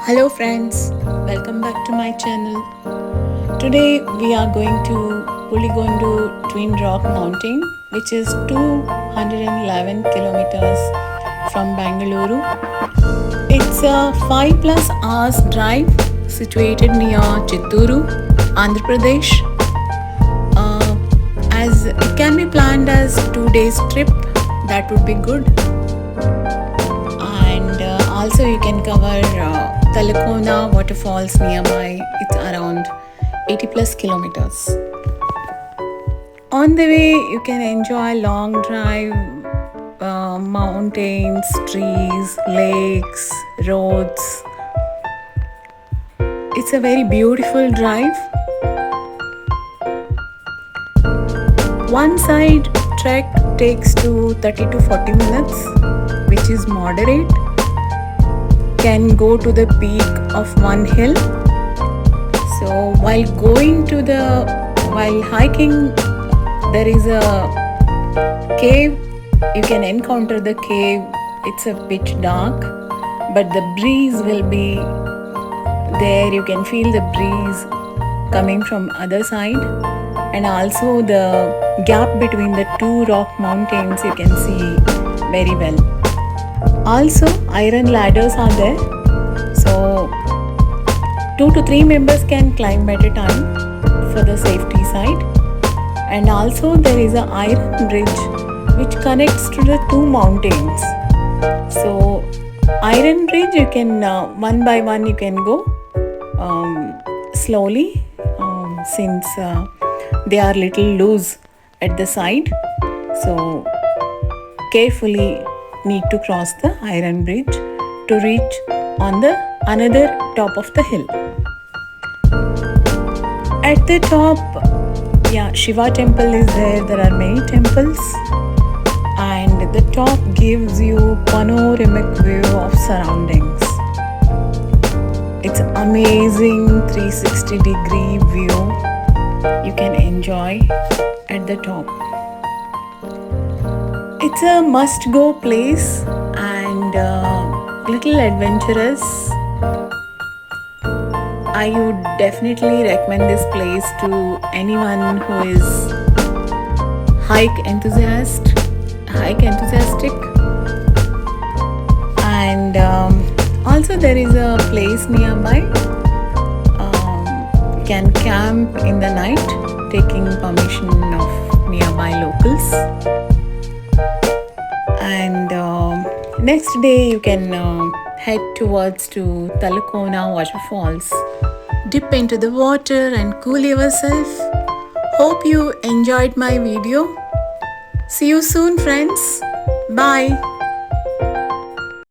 Hello friends, welcome back to my channel. Today we are going to Puligundu Twin Rock Mountain, which is 211 kilometers from Bangalore. It's a 5+ hours drive situated near Chitturu, Andhra Pradesh. As it can be planned as 2 days trip, that would be good. And also you can cover Talkona waterfalls nearby. It's around 80+ kilometers. On the way you can enjoy long drive, mountains, trees, lakes, roads. It's a very beautiful drive. One side trek takes to 30 to 40 minutes, which is moderate. Can go to the peak of one hill. So while hiking, there is a cave. You can encounter the cave. It's a pitch dark, but the breeze will be there. You can feel the breeze coming from other side, and also the gap between the two rock mountains you can see very well. Also, iron ladders are there, so 2 to 3 members can climb at a time for the safety side. And also there is an iron bridge which connects to the two mountains. So iron bridge, you can one by one you can go slowly, since they are little loose at the side. So carefully need to cross the iron bridge to reach on the another top of the hill. At the top, Shiva temple is there. There are many temples, and the top gives you panoramic view of surroundings. It's amazing 360-degree view you can enjoy at the top. It's a must-go place and little adventurous. I would definitely recommend this place to anyone who is hike enthusiastic. And also there is a place nearby. You can camp in the night, taking permission of nearby locals. And next day you can head towards to Talkona waterfalls. Dip into the water and cool yourself. Hope you enjoyed my video. See you soon, friends. Bye.